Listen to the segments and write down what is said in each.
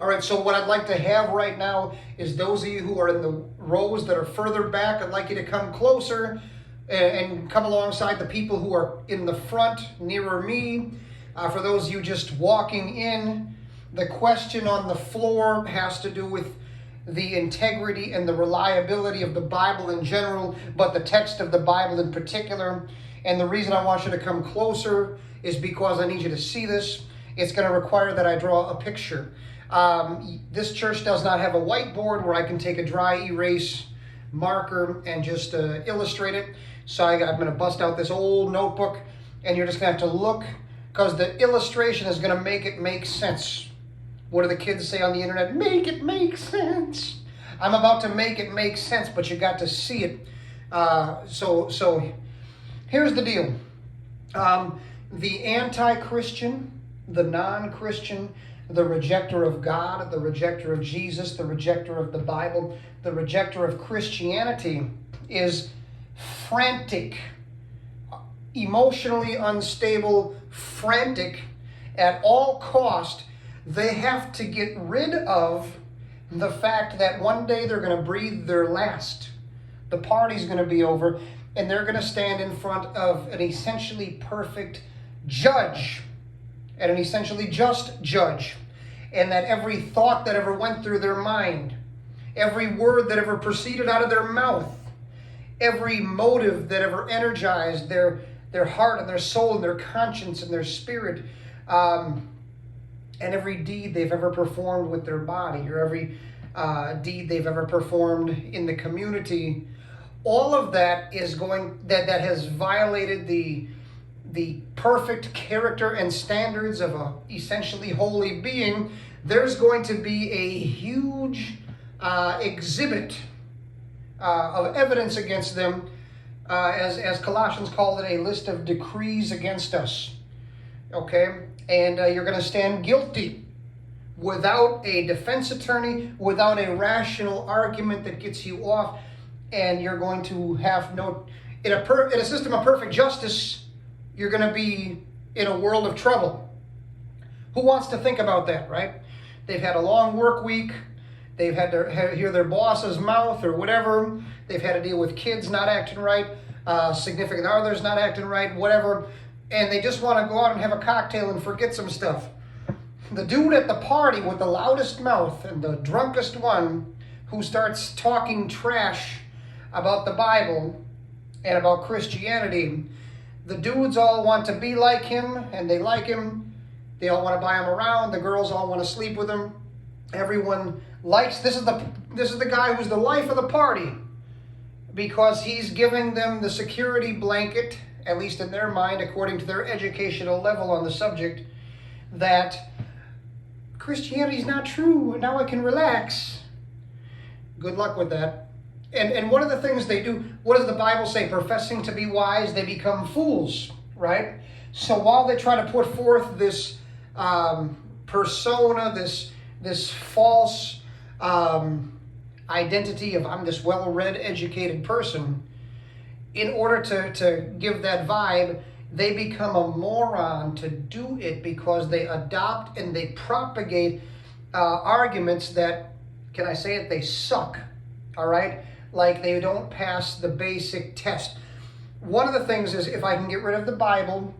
All right, so what I'd like to have right now is those of you who are in the rows that are further back, I'd like you to come closer and come alongside the people who are in the front nearer me. For those of you just walking in, the question on the floor has to do with the integrity and the reliability of the Bible in general, but the text of the Bible in particular. And the reason I want you to come closer is because I need you to see this. It's going to require that I draw a picture. This church does not have a whiteboard where I can take a dry erase marker and just illustrate it. So I'm going to bust out this old notebook, and you're just going to have to look, because the illustration is going to make it make sense. What do the kids say on the internet? Make it make sense. I'm about to make it make sense, but you got to see it. So here's the deal. The anti-Christian, the non-Christian, the rejecter of God, the rejecter of Jesus, the rejecter of the Bible, the rejecter of Christianity is frantic, emotionally unstable, frantic at all cost. They have to get rid of the fact that one day they're going to breathe their last. The party's going to be over, and they're going to stand in front of an essentially perfect judge, and an essentially just judge. And that every thought that ever went through their mind, every word that ever proceeded out of their mouth, every motive that ever energized their heart and their soul and their conscience and their spirit, and every deed they've ever performed with their body, or every deed they've ever performed in the community, all of that is that has violated the perfect character and standards of a essentially holy being. There's going to be a huge exhibit of evidence against them, as Colossians called it, a list of decrees against us. Okay? And you're going to stand guilty without a defense attorney, without a rational argument that gets you off, and you're going to have in a system of perfect justice, you're going to be in a world of trouble. Who wants to think about that, right? They've had a long work week. They've had to hear their boss's mouth or whatever. They've had to deal with kids not acting right, significant others not acting right, whatever. And they just want to go out and have a cocktail and forget some stuff. The dude at the party with the loudest mouth and the drunkest one who starts talking trash about the Bible and about Christianity, the dudes all want to be like him, and they like him. They all want to buy him around. The girls all want to sleep with him. Everyone likes, this is the guy who's the life of the party, because he's giving them the security blanket, at least in their mind, according to their educational level on the subject, that Christianity is not true, and now I can relax. Good luck with that. And one of the things they do, what does the Bible say? Professing to be wise, they become fools, right? So while they try to put forth this persona, this false identity of I'm this well-read, educated person, in order to give that vibe, they become a moron to do it, because they adopt and they propagate arguments that, can I say it, they suck, all right? Like they don't pass the basic test. One of the things is, if I can get rid of the Bible,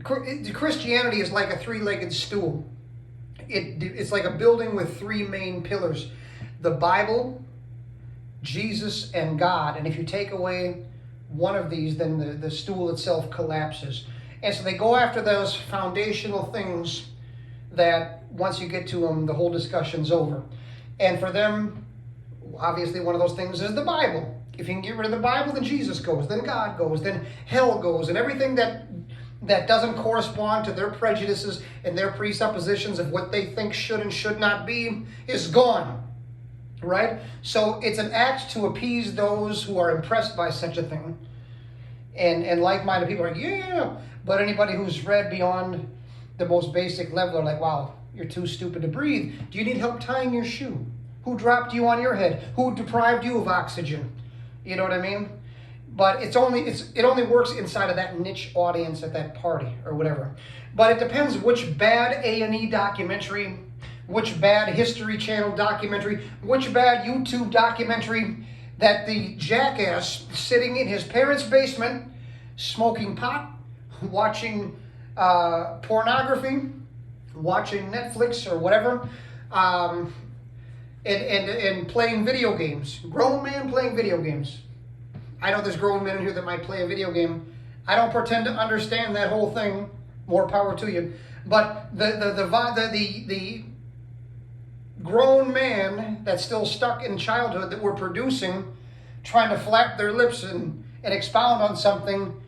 Christianity is like a three-legged stool. It's like a building with three main pillars: the Bible, Jesus, and God. And if you take away one of these, then the stool itself collapses. And so they go after those foundational things that once you get to them, the whole discussion's over. And for them, obviously one of those things is the Bible. If you can get rid of the Bible, then Jesus goes, then God goes, then hell goes, and everything that doesn't correspond to their prejudices and their presuppositions of what they think should and should not be is gone, right? So it's an act to appease those who are impressed by such a thing. And like-minded people are like, yeah, but anybody who's read beyond the most basic level are like, wow, you're too stupid to breathe. Do you need help tying your shoe? Who dropped you on your head? Who deprived you of oxygen? You know what I mean? But it only works inside of that niche audience at that party or whatever. But it depends which bad A&E documentary which bad History Channel documentary, which bad YouTube documentary that the jackass sitting in his parents' basement, smoking pot, watching pornography, watching Netflix or whatever, and playing video games. Grown man playing video games. I know there's grown men in here that might play a video game. I don't pretend to understand that whole thing. More power to you. But the grown man that's still stuck in childhood that we're producing, trying to flap their lips and expound on something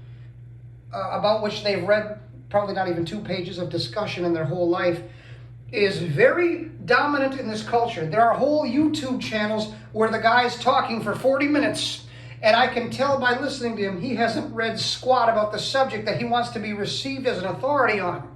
about which they've read probably not even 2 pages of discussion in their whole life, is very dominant in this culture. There are whole YouTube channels where the guy's talking for 40 minutes, and I can tell by listening to him he hasn't read squat about the subject that he wants to be received as an authority on.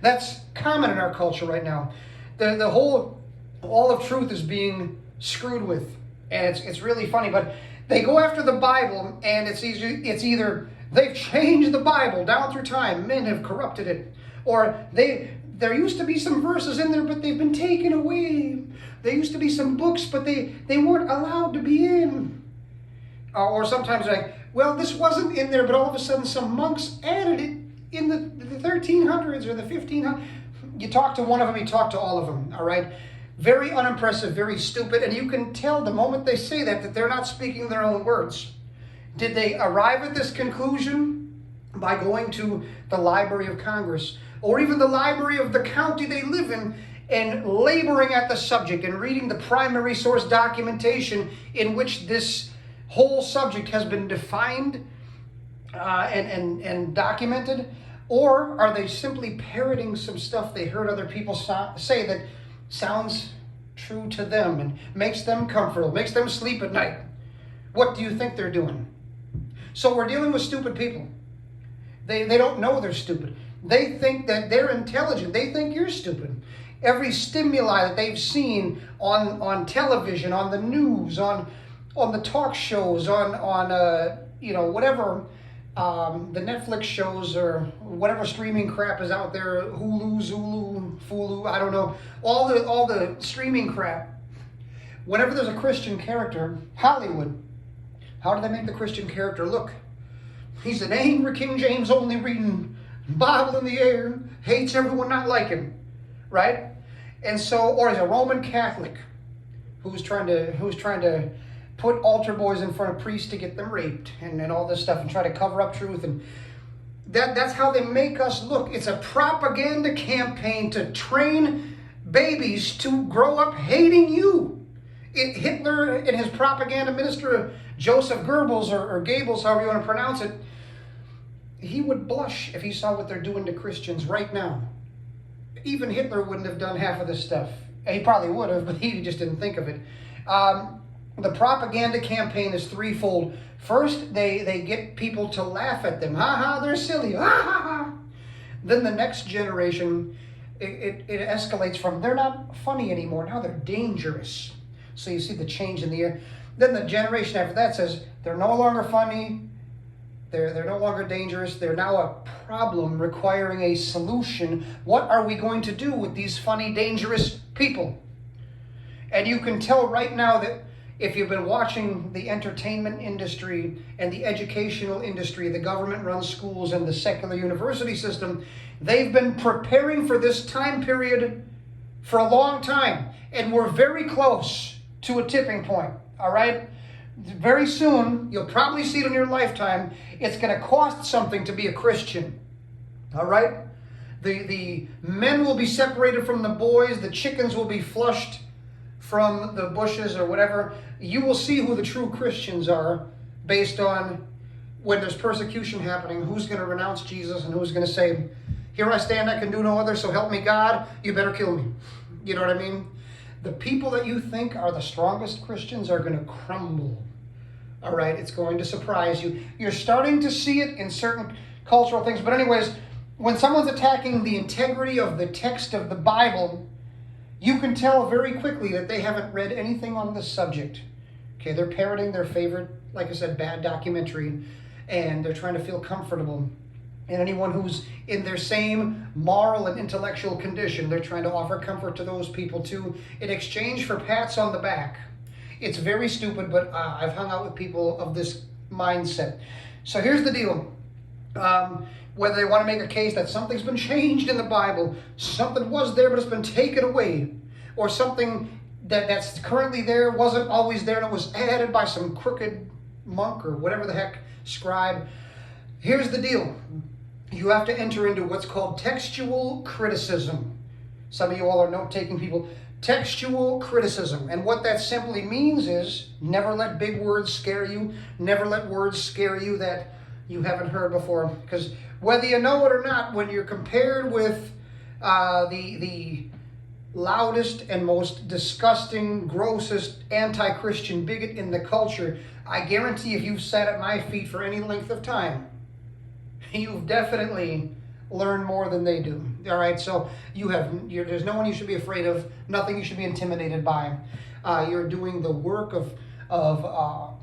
That's common in our culture right now. The whole, all of truth is being screwed with, and it's really funny, but they go after the Bible, and it's either they've changed the Bible down through time, men have corrupted it, or there used to be some verses in there, but they've been taken away. There used to be some books, but they weren't allowed to be in. Or sometimes like, well, this wasn't in there, but all of a sudden some monks added it in the 1300s or the 1500s. You talk to one of them, you talk to all of them, all right? Very unimpressive, very stupid, and you can tell the moment they say that they're not speaking their own words. Did they arrive at this conclusion by going to the Library of Congress or even the library of the county they live in and laboring at the subject and reading the primary source documentation in which this whole subject has been defined and documented? Or are they simply parroting some stuff they heard other people say that sounds true to them and makes them comfortable, makes them sleep at night? What do you think they're doing? So we're dealing with stupid people. They don't know they're stupid. They think that they're intelligent. They think you're stupid. Every stimuli that they've seen on television, on the news, on the talk shows, on whatever, the Netflix shows or whatever streaming crap is out there, Hulu, Zulu, Fulu, I don't know, all the streaming crap. Whenever there's a Christian character, Hollywood, how do they make the Christian character look? He's an angry King James only reading, Bible in the air, hates everyone not like him, right? And so, or he's a Roman Catholic who's trying to put altar boys in front of priests to get them raped and all this stuff and try to cover up truth. And that's how they make us look. It's a propaganda campaign to train babies to grow up hating you. Hitler and his propaganda minister, Joseph Goebbels or Goebbels, however you want to pronounce it, he would blush if he saw what they're doing to Christians right now. Even Hitler wouldn't have done half of this stuff. He probably would have, but he just didn't think of it. The propaganda campaign is threefold. First, they get people to laugh at them. Ha ha, they're silly. Ha ha ha. Then the next generation, it escalates from they're not funny anymore. Now they're dangerous. So you see the change in the air. Then the generation after that says they're no longer funny. They're no longer dangerous. They're now a problem requiring a solution. What are we going to do with these funny, dangerous people? And you can tell right now that if you've been watching the entertainment industry and the educational industry, the government-run schools and the secular university system, they've been preparing for this time period for a long time. And we're very close to a tipping point, all right? Very soon, you'll probably see it in your lifetime, it's going to cost something to be a Christian, all right? The men will be separated from the boys, the chickens will be flushed from the bushes or whatever. You will see who the true Christians are based on when there's persecution happening, who's going to renounce Jesus and who's going to say, here I stand, I can do no other, so help me God, you better kill me. You know what I mean? The people that you think are the strongest Christians are going to crumble. All right, it's going to surprise you. You're starting to see it in certain cultural things. But anyways, when someone's attacking the integrity of the text of the Bible, you can tell very quickly that they haven't read anything on this subject. Okay, they're parroting their favorite, like I said, bad documentary, and they're trying to feel comfortable. and anyone who's in their same moral and intellectual condition. They're trying to offer comfort to those people too, in exchange for pats on the back. It's very stupid, but I've hung out with people of this mindset. So here's the deal. Whether they want to make a case that something's been changed in the Bible, something was there but it's been taken away, or something that's currently there wasn't always there and it was added by some crooked monk or whatever the heck, scribe. Here's the deal. You have to enter into what's called textual criticism. Some of you all are note-taking people. Textual criticism. And what that simply means is never let big words scare you. Never let words scare you that you haven't heard before. Because whether you know it or not, when you're compared with the loudest and most disgusting, grossest anti-Christian bigot in the culture, I guarantee if you've sat at my feet for any length of time, you've definitely learned more than they do. All right, so there's no one you should be afraid of, nothing you should be intimidated by. You're doing the work of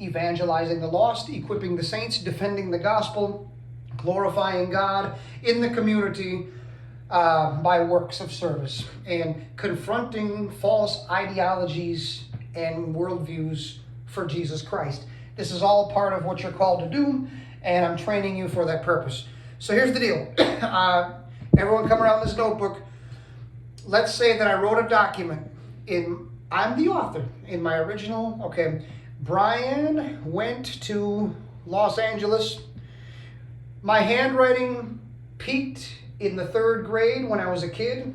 evangelizing the lost, equipping the saints, defending the gospel, glorifying God in the community by works of service, and confronting false ideologies and worldviews for Jesus Christ. This is all part of what you're called to do, and I'm training you for that purpose. So here's the deal. Everyone come around this notebook. Let's say that I wrote a document. I'm the author in my original. Okay, Brian went to Los Angeles. My handwriting peaked in the 3rd grade when I was a kid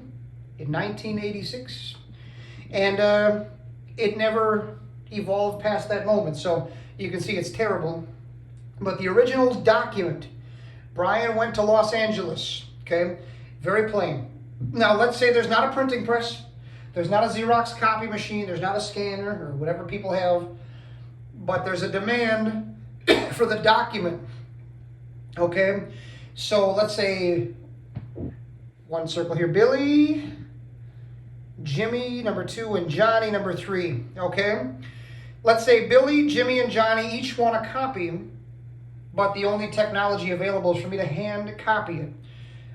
in 1986. And it never evolved past that moment. So you can see it's terrible. But the original document, Brian went to Los Angeles, okay? Very plain. Now, let's say there's not a printing press, there's not a Xerox copy machine, there's not a scanner or whatever people have, but there's a demand for the document, okay? So let's say, one circle here, Billy, Jimmy, number 2, and Johnny, number 3, okay? Let's say Billy, Jimmy, and Johnny each want a copy, but the only technology available is for me to hand copy it.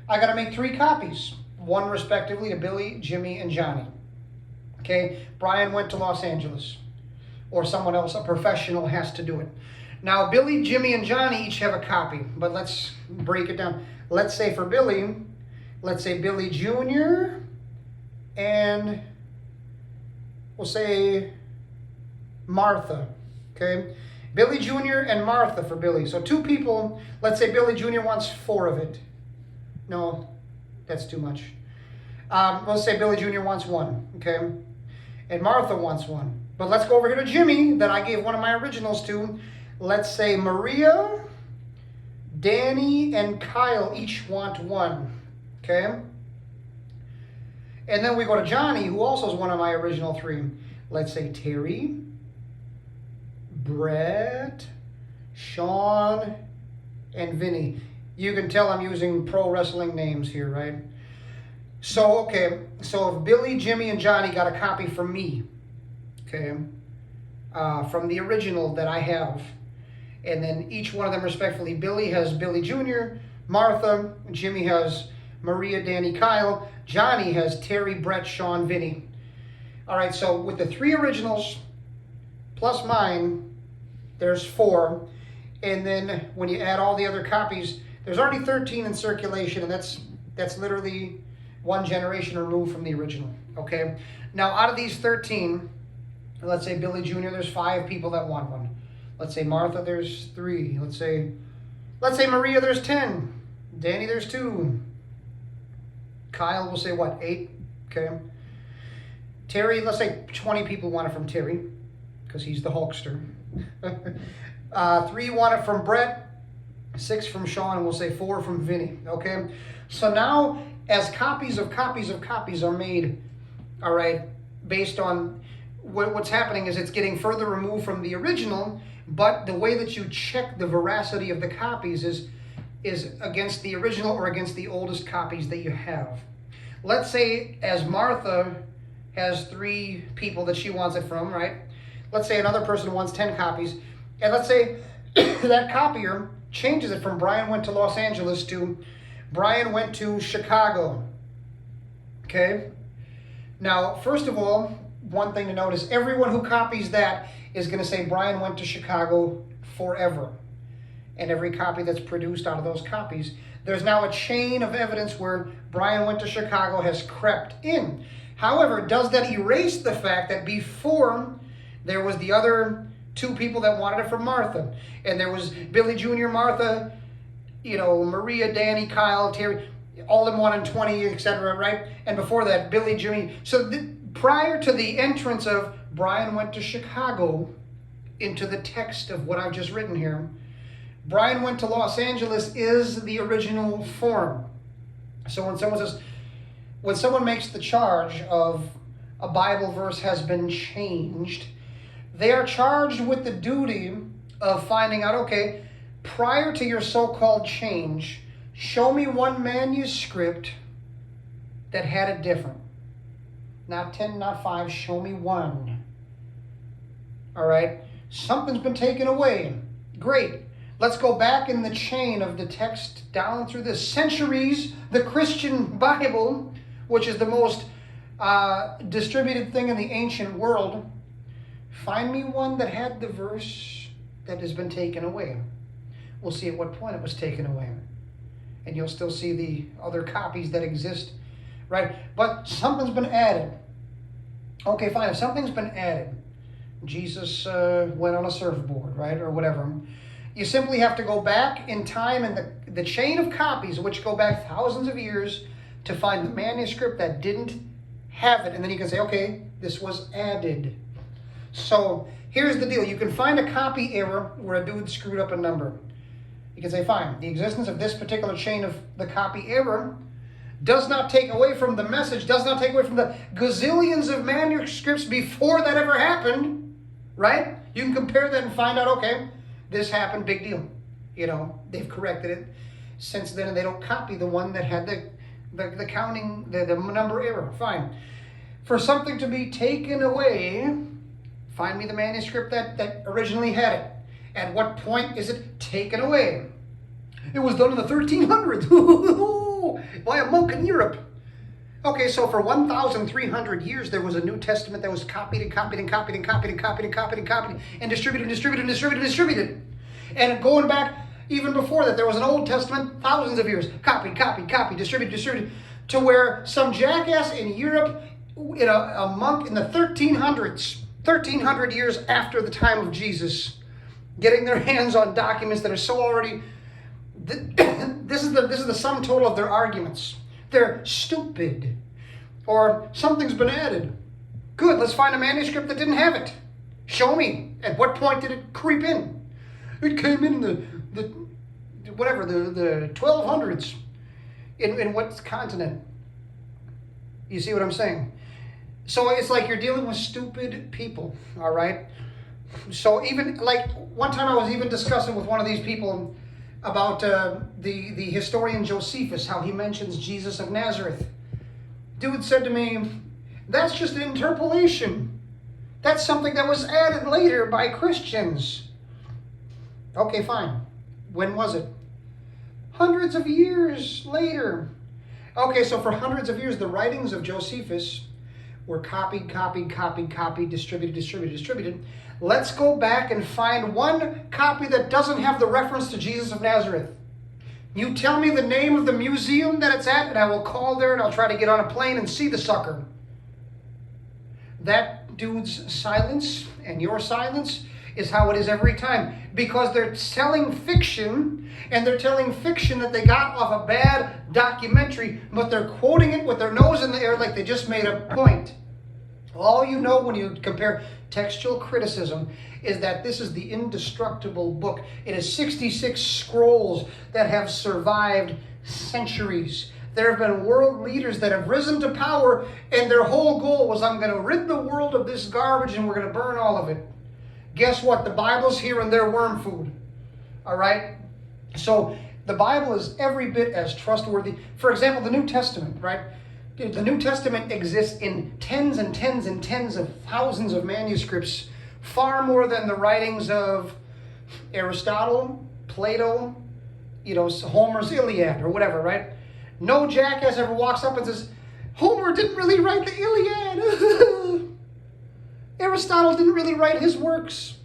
I got to make 3 copies, one respectively to Billy, Jimmy, and Johnny. Okay, Brian went to Los Angeles, or someone else, a professional, has to do it. Now, Billy, Jimmy, and Johnny each have a copy, but let's break it down. Let's say for Billy, let's say Billy Jr. and we'll say Martha, okay? Billy Jr. and Martha for Billy. So 2 people, let's say Billy Jr. wants 4 of it. No, that's too much. Let's say Billy Jr. wants 1, okay? And Martha wants 1. But let's go over here to Jimmy, that I gave one of my originals to. Let's say Maria, Danny, and Kyle each want 1, okay? And then we go to Johnny, who also is one of my original 3. Let's say Terry, Brett, Sean, and Vinny. You can tell I'm using pro wrestling names here, right? So, okay, so if Billy, Jimmy, and Johnny got a copy from me, okay, from the original that I have, and then each one of them respectively, Billy has Billy Jr., Martha, Jimmy has Maria, Danny, Kyle, Johnny has Terry, Brett, Sean, Vinny. All right, so with the 3 originals plus mine, there's 4, and then when you add all the other copies, there's already 13 in circulation, and that's literally 1 generation removed from the original, okay? Now, out of these 13, let's say Billy Jr., there's 5 people that want 1. Let's say Martha, there's 3. Let's say Maria, there's 10. Danny, there's 2. Kyle, we'll say what, 8, okay? Terry, let's say 20 people want it from Terry, because he's the Hulkster. 3 want it from Brett, 6 from Sean, and we'll say 4 from Vinny, okay? So now, as copies of copies of copies are made, all right, based on what's happening is it's getting further removed from the original, but the way that you check the veracity of the copies is against the original or against the oldest copies that you have. Let's say as Martha has 3 people that she wants it from, right? Let's say another person wants 10 copies, and let's say that copier changes it from Brian went to Los Angeles to Brian went to Chicago. Okay? Now, first of all, one thing to note is everyone who copies that is going to say Brian went to Chicago forever. And every copy that's produced out of those copies, there's now a chain of evidence where Brian went to Chicago has crept in. However, does that erase the fact that before there was the other two people that wanted it from Martha? And there was Billy Jr., Martha, Maria, Danny, Kyle, Terry, all in 1 and 20, etc., right? And before that, Billy, Jimmy. So prior to the entrance of Brian went to Chicago into the text of what I've just written here, Brian went to Los Angeles is the original form. So when someone makes the charge of a Bible verse has been changed, they are charged with the duty of finding out, okay, prior to your so-called change, show me one manuscript that had it different. Not 10, not 5, show me one. All right? Something's been taken away. Great. Let's go back in the chain of the text down through the centuries. The Christian Bible, which is the most distributed thing in the ancient world, find me one that had the verse that has been taken away. We'll see at what point it was taken away. And you'll still see the other copies that exist, right? But something's been added. Okay, fine. If something's been added, Jesus went on a surfboard, right? Or whatever. You simply have to go back in time in the chain of copies, which go back thousands of years, to find the manuscript that didn't have it. And then you can say, okay, this was added. So here's the deal. You can find a copy error where a dude screwed up a number. You can say, fine, the existence of this particular chain of the copy error does not take away from the message, does not take away from the gazillions of manuscripts before that ever happened, right? You can compare that and find out, okay, this happened, big deal. They've corrected it since then, and they don't copy the one that had the counting, the number error. Fine. For something to be taken away, find me the manuscript that originally had it. At what point is it taken away? It was done in the 1300s by a monk in Europe. Okay, so for 1,300 years, there was a New Testament that was copied and copied and copied and copied and copied and copied and copied and distributed and distributed and distributed and distributed. And going back even before that, there was an Old Testament, thousands of years, copied, copied, copied, distributed, distributed, to where some jackass in Europe, a monk in the 1300s, 1,300 years after the time of Jesus, getting their hands on documents that are so already. This is the sum total of their arguments. They're stupid, or something's been added. Good. Let's find a manuscript that didn't have it. Show me. At what point did it creep in? It came in the 1200s. In what continent? You see what I'm saying? So it's like you're dealing with stupid people. All right. So even like one time I was even discussing with one of these people about the historian Josephus, how he mentions Jesus of Nazareth. Dude said to me, that's just an interpolation. That's something that was added later by Christians. Okay, fine. When was it? Hundreds of years later. Okay, so for hundreds of years, the writings of Josephus were copied, distributed. Let's go back and find one copy that doesn't have the reference to Jesus of Nazareth. You tell me the name of the museum that it's at, and I will call there and I'll try to get on a plane and see the sucker. That dude's silence and your silence is how it is every time. Because they're telling fiction, and they're telling fiction that they got off a bad documentary, but they're quoting it with their nose in the air like they just made a point. All you know when you compare textual criticism is that this is the indestructible book. It is 66 scrolls that have survived centuries. There have been world leaders that have risen to power, and their whole goal was, I'm going to rid the world of this garbage and we're going to burn all of it. Guess what? The Bible's here and they're worm food. All right? So the Bible is every bit as trustworthy. For example, the New Testament, right? The New Testament exists in tens and tens and tens of thousands of manuscripts, far more than the writings of Aristotle, Plato, Homer's Iliad or whatever, right? No jackass ever walks up and says, Homer didn't really write the Iliad. Aristotle didn't really write his works.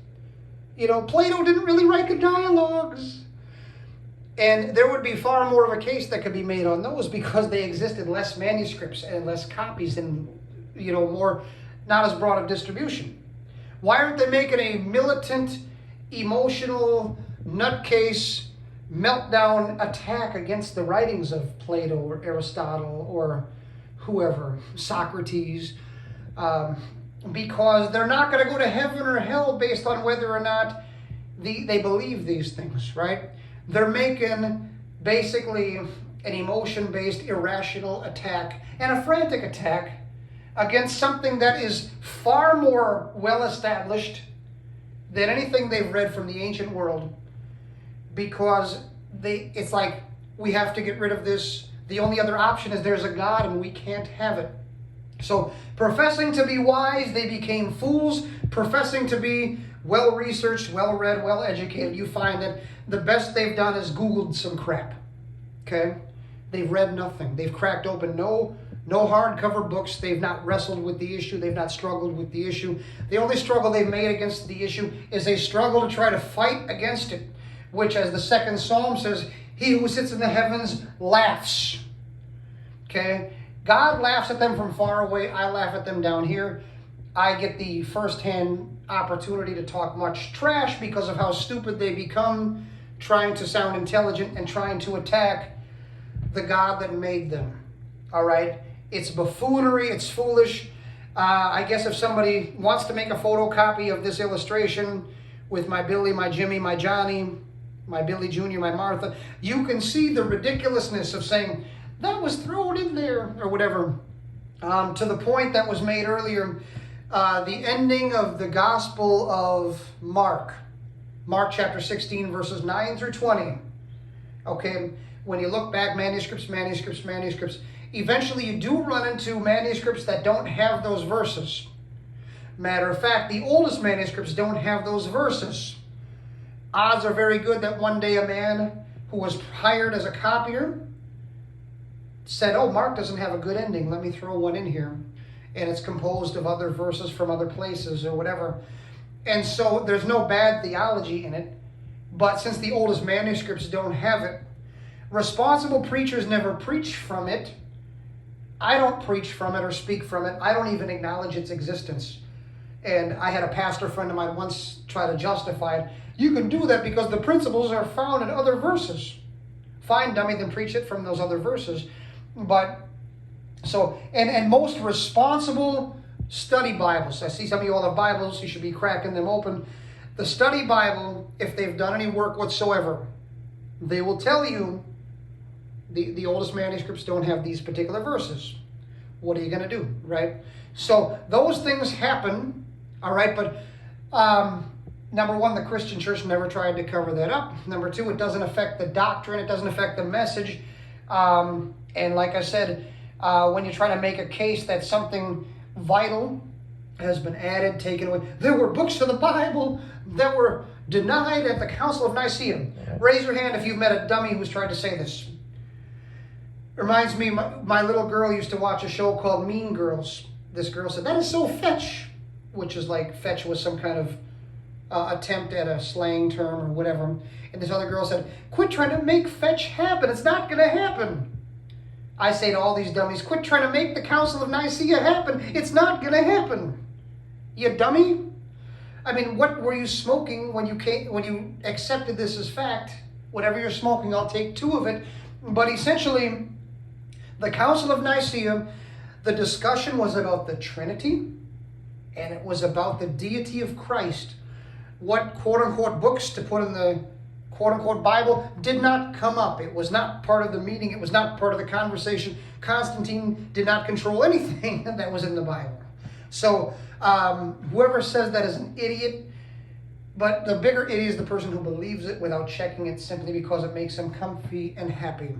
Plato didn't really write the dialogues. And there would be far more of a case that could be made on those because they exist in less manuscripts and less copies and, more, not as broad of distribution. Why aren't they making a militant, emotional, nutcase, meltdown attack against the writings of Plato or Aristotle or whoever, Socrates? Because they're not going to go to heaven or hell based on whether or not they believe these things, right? They're making basically an emotion-based, irrational attack and a frantic attack against something that is far more well-established than anything they've read from the ancient world, because it's like, we have to get rid of this. The only other option is there's a God and we can't have it. So professing to be wise, they became fools. Professing to be well-researched, well-read, well-educated, you find that the best they've done is Googled some crap. Okay? They've read nothing. They've cracked open no hardcover books. They've not wrestled with the issue. They've not struggled with the issue. The only struggle they've made against the issue is a struggle to try to fight against it, which, as the second Psalm says, he who sits in the heavens laughs. Okay? God laughs at them from far away. I laugh at them down here. I get the first-hand opportunity to talk much trash because of how stupid they become, trying to sound intelligent and trying to attack the God that made them. All right? It's buffoonery. It's foolish. I guess if somebody wants to make a photocopy of this illustration with my Billy, my Jimmy, my Johnny, my Billy Jr., my Martha, you can see the ridiculousness of saying, that was thrown in there, or whatever. To the point that was made earlier, the ending of the Gospel of Mark chapter 16, verses 9 through 20. Okay, when you look back, manuscripts, eventually you do run into manuscripts that don't have those verses. Matter of fact, the oldest manuscripts don't have those verses. Odds are very good that one day a man who was hired as a copier said, oh, Mark doesn't have a good ending, let me throw one in here. And it's composed of other verses from other places or whatever. And so there's no bad theology in it. But since the oldest manuscripts don't have it, responsible preachers never preach from it. I don't preach from it or speak from it. I don't even acknowledge its existence. And I had a pastor friend of mine once try to justify it. You can do that because the principles are found in other verses. Fine, dummy, then preach it from those other verses. But so, and most responsible study Bibles, I see some of you all have Bibles, you should be cracking them open. The study Bible, if they've done any work whatsoever, they will tell you the oldest manuscripts don't have these particular verses. What are you going to do, right? So those things happen, all right, but number one, the Christian church never tried to cover that up. Number two, it doesn't affect the doctrine, it doesn't affect the message. And like I said, when you're trying to make a case that something vital has been added, taken away. There were books of the Bible that were denied at the Council of Nicaea. Raise your hand if you've met a dummy who's tried to say this. Reminds me, my little girl used to watch a show called Mean Girls. This girl said, that is so fetch, which is like fetch was some kind of attempt at a slang term or whatever. And this other girl said, quit trying to make fetch happen. It's not going to happen. I say to all these dummies, quit trying to make the Council of Nicaea happen. It's not going to happen. You dummy. I mean, what were you smoking when you accepted this as fact? Whatever you're smoking, I'll take two of it. But essentially, the Council of Nicaea, the discussion was about the Trinity, and it was about the deity of Christ. What quote-unquote books to put in the quote-unquote Bible did not come up. It was not part of the meeting. It was not part of the conversation. Constantine did not control anything that was in the Bible. So whoever says that is an idiot, but the bigger idiot is the person who believes it without checking it simply because it makes them comfy and happy.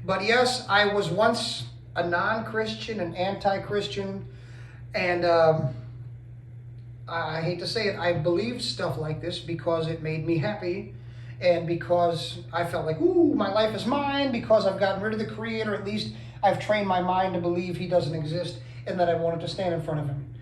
But yes, I was once a non-Christian, an anti-Christian, and I hate to say it, I believed stuff like this because it made me happy, And because I felt like, ooh, my life is mine, because I've gotten rid of the Creator, at least I've trained my mind to believe He doesn't exist and that I wanted to stand in front of Him.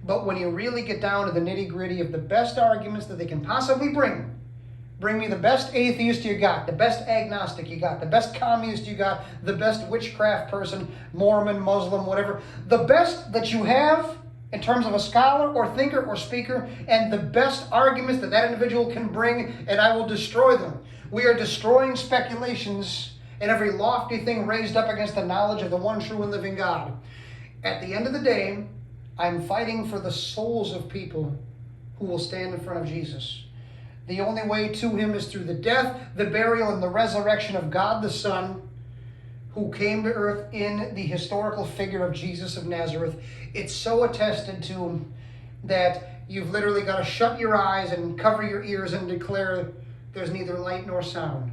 But when you really get down to the nitty-gritty of the best arguments that they can possibly bring me the best atheist you got, the best agnostic you got, the best communist you got, the best witchcraft person, Mormon, Muslim, whatever, the best that you have in terms of a scholar or thinker or speaker, and the best arguments that that individual can bring, and I will destroy them. We are destroying speculations and every lofty thing raised up against the knowledge of the one true and living God. At the end of the day, I'm fighting for the souls of people who will stand in front of Jesus. The only way to Him is through the death, the burial, and the resurrection of God the Son, who came to earth in the historical figure of Jesus of Nazareth. It's so attested to that you've literally got to shut your eyes and cover your ears and declare there's neither light nor sound.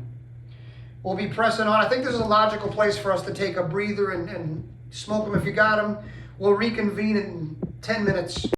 We'll be pressing on. I think this is a logical place for us to take a breather and smoke them if you got them. We'll reconvene in 10 minutes.